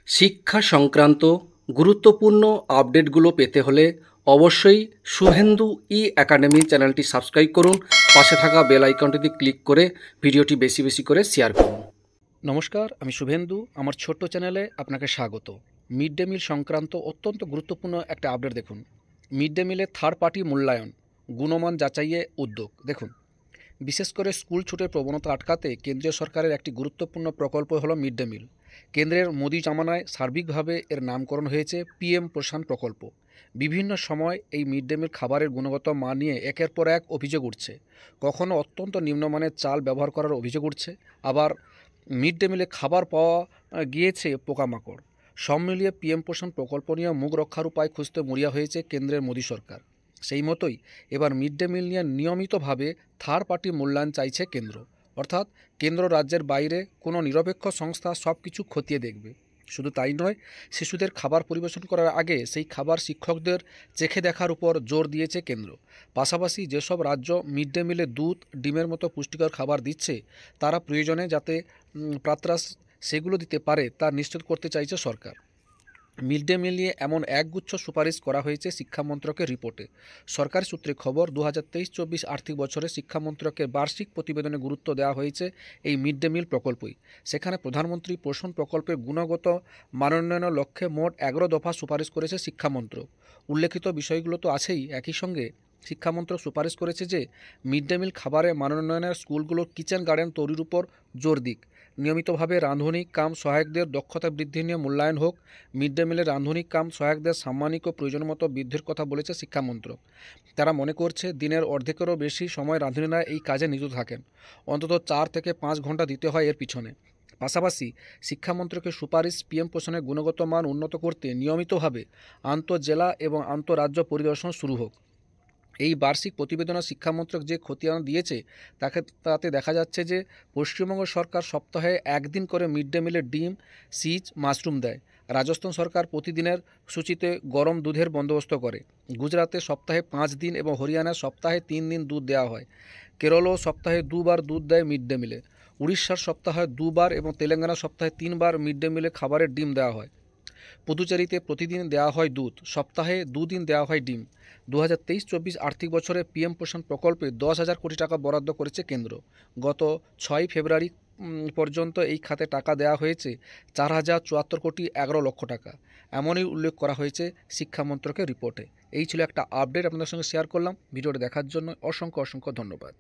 শিক্ষা সংক্রান্ত গুরুত্বপূর্ণ আপডেটগুলো পেতে হলে অবশ্যই শুভেন্দু একাডেমি চ্যানেলটি সাবস্ক্রাইব করুন। পাশে থাকা বেল আইকনটিতে ক্লিক করে ভিডিওটি বেশি বেশি করে শেয়ার করুন। নমস্কার, আমি শুভেন্দু। আমার ছোট্ট চ্যানেলে আপনাকে স্বাগত। মিড ডে মিল সংক্রান্ত অত্যন্ত গুরুত্বপূর্ণ একটা আপডেট দেখুন। মিড ডে মিলে থার্ড পার্টি মূল্যায়ন, গুণমান যাচাইয়ে উদ্যোগ। দেখুন, বিশেষ করে স্কুল ছুটের প্রবণতা আটকাতে কেন্দ্রীয় সরকারের একটি গুরুত্বপূর্ণ প্রকল্প হলো মিড ডে মিল। কেন্দ্রের মোদি জামানায় সার্বিকভাবে এর নামকরণ হয়েছে পিএম পোষণ প্রকল্প। বিভিন্ন সময় এই মিড ডে মিল খাবারের গুণগত মান নিয়ে একের পর এক অভিযোগ উঠছে। কখনো অত্যন্ত নিম্নমানের চাল ব্যবহার করার অভিযোগ উঠছে, আবার মিড ডে মিলে খাবার পাওয়া গিয়েছে পোকামাকড়। সব মিলিয়ে পিএম পোষণ প্রকল্প নিয়ে মুখ রক্ষার উপায় খুঁজতে মরিয়া হয়েছে কেন্দ্রের মোদি সরকার। সেই মতোই এবার মিড ডে মিল নিয়ে নিয়মিতভাবে থার্ড পার্টি মূল্যায়ন চাইছে কেন্দ্র। অর্থাৎ কেন্দ্র রাজ্যের বাইরে কোনো নিরপেক্ষ সংস্থা সব কিছু খতিয়ে দেখবে। শুধু তাই নয়, শিশুদের খাবার পরিবেশন করার আগে সেই খাবার শিক্ষকদের চেখে দেখার উপর জোর দিয়েছে কেন্দ্র। পাশাপাশি যেসব রাজ্য মিড ডে মিলে দুধ, ডিমের মতো পুষ্টিকর খাবার দিচ্ছে, তারা প্রয়োজনে যাতে প্রাতরাশ সেগুলো দিতে পারে তা নিশ্চিত করতে চাইছে সরকার। মিড ডে মিল নিয়ে এমন একগুচ্ছ সুপারিশ করা হয়েছে শিক্ষা মন্ত্রকের রিপোর্টে। সরকারি সূত্রে খবর, 2023-24 আর্থিক বছরে শিক্ষা মন্ত্রকের বার্ষিক প্রতিবেদনে গুরুত্ব দেওয়া হয়েছে এই মিড ডে মিল প্রকল্পই। সেখানে প্রধানমন্ত্রী পোষণ প্রকল্পের গুণগত মানোন্নয়নের লক্ষ্যে মোট 11 দফা সুপারিশ করেছে শিক্ষা মন্ত্রক। উল্লেখিত বিষয়গুলো তো আছেই, একই সঙ্গে শিক্ষা মন্ত্রক সুপারিশ করেছে যে মিড ডে মিল খাবারে মানোন্নয়নের স্কুলগুলোর কিচেন গার্ডেন তৈরির উপর জোর দিক। নিয়মিতভাবে রাঁধুনি কাম সহায়কদের দক্ষতা বৃদ্ধি নিয়ে মূল্যায়ন হোক। মিড ডে মিলে রাঁধুনি কাম সহায়কদের সাম্মানিক ও প্রয়োজন মতো বৃদ্ধির কথা বলেছে শিক্ষা মন্ত্রক। তারা মনে করছে দিনের অর্ধেকেরও বেশি সময় রাঁধুনিরা এই কাজে নিযুক্ত থাকেন। অন্তত 4 থেকে 5 ঘন্টা দিতে হয় এর পিছনে। পাশাপাশি শিক্ষা মন্ত্রকের সুপারিশ, পিএম পোষণের গুণগত মান উন্নত করতে নিয়মিতভাবে আন্তঃজেলা এবং আন্তঃরাজ্য পরিদর্শন শুরু হোক। এই বার্ষিক প্রতিবেদনে শিক্ষামন্ত্রক যে খতিয়ান দিয়েছে তাতে দেখা যাচ্ছে যে পশ্চিমবঙ্গ সরকার সপ্তাহে একদিন করে মিড ডে মিলে ডিম, সিজ, মাশরুম দেয়। রাজস্থান সরকার প্রতিদিনের সূচিতে গরম দুধের বন্দোবস্ত করে। গুজরাতে সপ্তাহে 5 দিন এবং হরিয়ানায় সপ্তাহে 3 দিন দুধ দেওয়া হয়। কেরলও সপ্তাহে 2 বার দুধ দেয় মিড ডে মিলে। উড়িষ্যার সপ্তাহে 2 বার এবং তেলেঙ্গানা সপ্তাহে 3 বার মিড ডে মিলে খাবারের ডিম দেওয়া হয়। পুদুচেরিতে প্রতিদিন দেওয়া হয় দুধ, সপ্তাহে 2 দিন দেওয়া হয় ডিম। 2023-24 আর্থিক বছরে পিএম পোষণ প্রকল্পে 10,000 কোটি টাকা বরাদ্দ করেছে কেন্দ্র। গত 6 ফেব্রুয়ারি পর্যন্ত এই খাতে টাকা দেওয়া হয়েছে 4,074 কোটি 11 লক্ষ টাকা। এমনই উল্লেখ করা হয়েছে শিক্ষা মন্ত্রকের রিপোর্টে। এই ছিল একটা আপডেট আপনাদের সঙ্গে শেয়ার করলাম। ভিডিওটি দেখার জন্য অসংখ্য ধন্যবাদ।